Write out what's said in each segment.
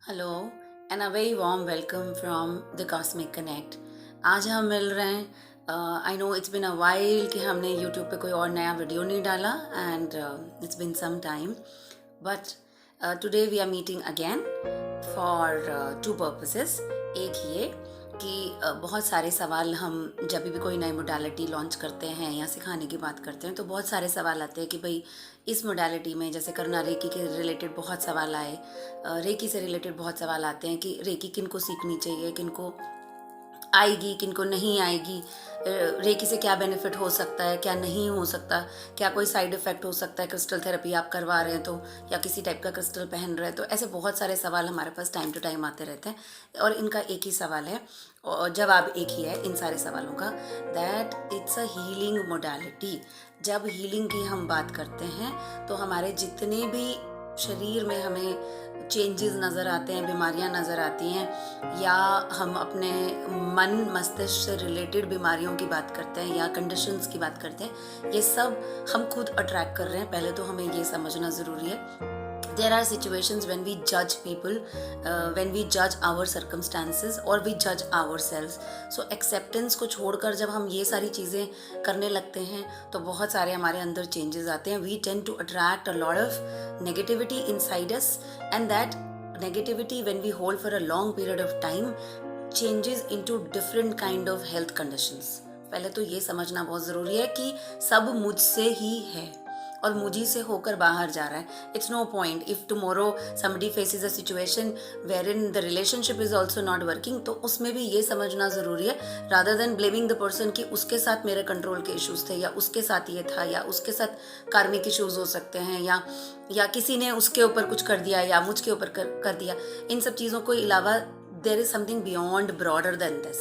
Hello and a very warm welcome from the cosmic connect. आज हम मिल रहे हैं। I know it's been a while कि हमने यूट्यूब पे कोई और नया वीडियो नहीं डाला and it's been some time, but today we are meeting again for two purposes. एक ये कि बहुत सारे सवाल हम जब भी कोई नई मोडालिटी लॉन्च करते हैं या सिखाने की बात करते हैं तो बहुत सारे सवाल आते हैं कि भाई इस मोडालिटी में जैसे करना रेकी के रिलेटेड बहुत सवाल आए, रेकी से रिलेटेड बहुत सवाल आते हैं कि रेकी किन को सीखनी चाहिए, किन को आएगी, किन को नहीं आएगी, रेकी से क्या बेनिफिट हो सकता है, क्या नहीं हो सकता, क्या कोई साइड इफ़ेक्ट हो सकता है क्रिस्टल थेरेपी आप करवा रहे हैं तो, या किसी टाइप का क्रिस्टल पहन रहे हैं तो। ऐसे बहुत सारे सवाल हमारे पास टाइम टू टाइम आते रहते हैं और इनका एक ही सवाल है और जवाब एक ही है इन सारे सवालों का, that it's a healing modality. जब हीलिंग की हम बात करते हैं तो हमारे जितने भी शरीर में हमें चेंजेस नज़र आते हैं, बीमारियां नज़र आती हैं, या हम अपने मन मस्तिष्क से रिलेटेड बीमारियों की बात करते हैं या कंडीशंस की बात करते हैं, ये सब हम खुद अट्रैक्ट कर रहे हैं। पहले तो हमें ये समझना ज़रूरी है। There are situations when we judge people, when we judge our circumstances or we judge ourselves. So acceptance को छोड़कर जब हम ये सारी चीज़ें करने लगते हैं तो बहुत सारे हमारे अंदर चेंजेस आते हैं. We tend to attract a lot of negativity inside us, and that negativity when we hold for a long period of time changes into different kind of health conditions. पहले तो ये समझना बहुत ज़रूरी है कि सब मुझसे ही है और मुझी से होकर बाहर जा रहा है. It's no point if tomorrow somebody faces a situation where in the relationship is also not working, तो उसमें भी ये समझना ज़रूरी है rather than blaming the person कि उसके साथ मेरे कंट्रोल के इश्यूज थे या उसके साथ ये था या उसके साथ कार्मिक इश्यूज हो सकते हैं या किसी ने उसके ऊपर कुछ कर दिया या मुझके ऊपर कर दिया. इन सब चीज़ों को अलावा there is something beyond broader than this,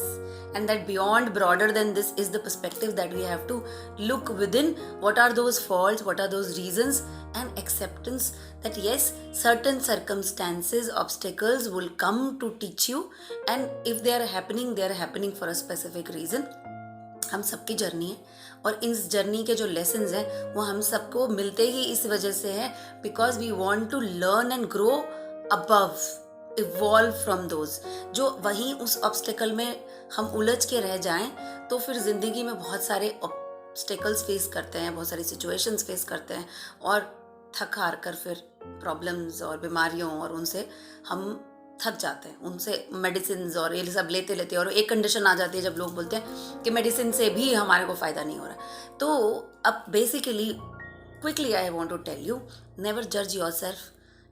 and that beyond broader than this is the perspective that we have to look within. What are those faults, what are those reasons, and acceptance that yes, certain circumstances, obstacles will come to teach you, and if they are happening for a specific reason. हम सबकी journey है और इस journey के जो lessons हैं वो हम सबको मिलते ही इस वजह से है because we want to learn and grow above, evolve from those. जो वहीं उस ऑब्स्टेकल में हम उलझ के रह जाएं तो फिर ज़िंदगी में बहुत सारे ऑब्स्टेकल्स फेस करते हैं, बहुत सारी सिचुएशंस फेस करते हैं और थक हार कर फिर प्रॉब्लम्स और बीमारियों और उनसे हम थक जाते हैं, उनसे मेडिसिन और ये सब लेते लेते. और एक कंडीशन आ जाती है जब लोग बोलते हैं कि मेडिसिन से भी हमारे को फ़ायदा नहीं हो रहा. तो अब basically quickly I want to tell you, never जज yourself,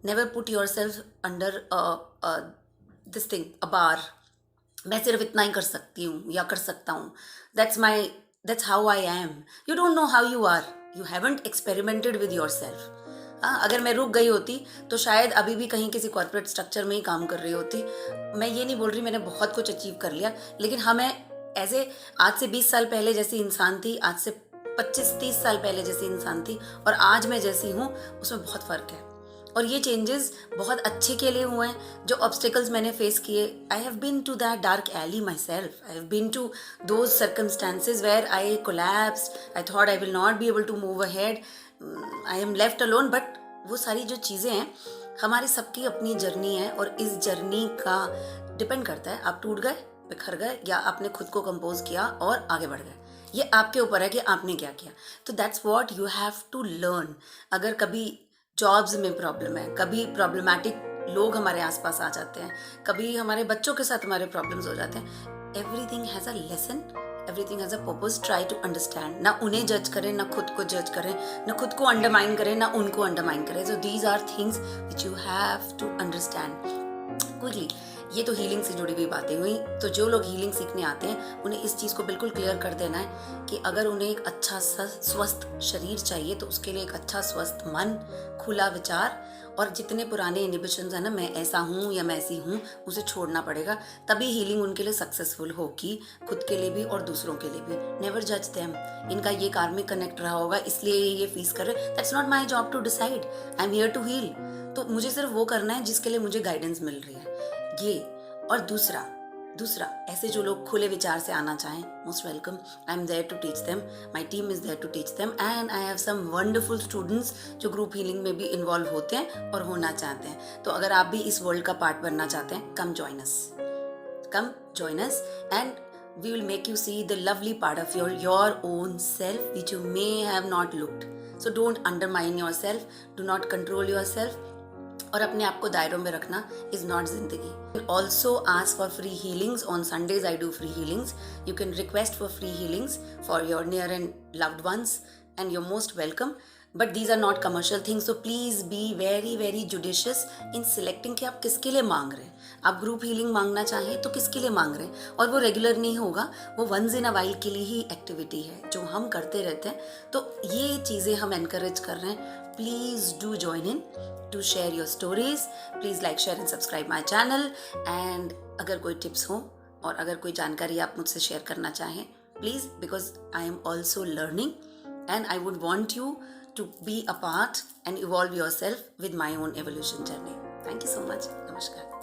never put yourself under this thing a bar. मैं सिर्फ इतना ही कर सकती हूँ या कर सकता हूँ, that's how I am. You don't know how you are, you haven't experimented with yourself. अगर मैं रुक गई होती तो शायद अभी भी कहीं किसी कॉर्पोरेट स्ट्रक्चर में ही काम कर रही होती. मैं ये नहीं बोल रही मैंने बहुत कुछ अचीव कर लिया, लेकिन हाँ मैं ऐसे आज से 20 साल पहले जैसी इंसान थी, आज से 25-30 साल पहले जैसी इंसान थी और आज मैं जैसी हूँ उसमें बहुत फ़र्क है. और ये चेंजेस बहुत अच्छे के लिए हुए हैं. जो ऑब्स्टिकल्स मैंने फेस किए, I have been to that dark alley myself, I have been to those circumstances where I collapsed, I thought I will not be able to move ahead, I am left alone. But वो सारी जो चीज़ें हैं हमारी सबकी अपनी journey है और इस जर्नी का डिपेंड करता है आप टूट गए, बिखर गए या आपने खुद को कंपोज किया और आगे बढ़ गए. ये आपके ऊपर है कि आपने क्या किया. तो that's what you have to learn. अगर कभी जॉब्स में प्रॉब्लम है, कभी प्रॉब्लमैटिक लोग हमारे आसपास आ जाते हैं, कभी हमारे बच्चों के साथ हमारे प्रॉब्लम्स हो जाते हैं, everything has a lesson, everything has a purpose. Try to understand. ना उन्हें जज करें, ना खुद को जज करें, ना खुद को अंडरमाइन करें, ना उनको अंडरमाइन करें. So these are things which you have to understand quickly. ये तो हीलिंग से जुड़ी हुई बातें हुई. तो जो लोग हीलिंग सीखने आते हैं उन्हें इस चीज़ को बिल्कुल क्लियर कर देना है कि अगर उन्हें एक अच्छा स्वस्थ शरीर चाहिए तो उसके लिए एक अच्छा स्वस्थ मन, खुला विचार और जितने पुराने इनिबिशंस हैं ना, मैं ऐसा हूँ या मैं ऐसी हूँ, उसे छोड़ना पड़ेगा. तभी हीलिंग उनके लिए सक्सेसफुल होगी, खुद के लिए भी और दूसरों के लिए भी. नेवर जज देम. इनका ये कार्मिक कनेक्ट रहा होगा इसलिए ये फीस कर रहे. That's not my job to decide. I am here to heal. तो मुझे सिर्फ वो करना है जिसके लिए मुझे गाइडेंस मिल रही है. ये. और दूसरा, दूसरा, ऐसे जो लोग खुले विचार से आना चाहें, most welcome. I am there to teach them, my team is there to teach them, and I have some wonderful students जो ग्रुप हीलिंग में भी इन्वॉल्व होते हैं और होना चाहते हैं. तो अगर आप भी इस वर्ल्ड का पार्ट बनना चाहते हैं, come join us, and we will make you see the lovely part of your own self which you may have not looked. So don't undermine yourself, do not control yourself, और अपने आप को दायरों में रखना is not जिंदगी. Also ask for free healings. On Sundays I do free healings. You can request for free healings for your near and loved ones, and you're most welcome. But these are not commercial things, so please be very very judicious in selecting कि आप किसके लिए मांग रहे हैं. आप group healing मांगना चाहें तो किसके लिए मांग रहे हैं, और वो रेगुलर नहीं होगा, वो वंस इन अ वाइल के लिए ही एक्टिविटी है जो हम करते रहते हैं. तो ये चीज़ें हम एनकरेज कर रहे हैं. Please do join in to share your stories. Please like, share and subscribe my channel. And अगर कोई टिप्स हो और अगर कोई जानकारी आप मुझसे शेयर करना चाहें, please, because I am also learning and I would want you to be a part and evolve yourself with my own evolution journey. Thank you so much. Namaskar.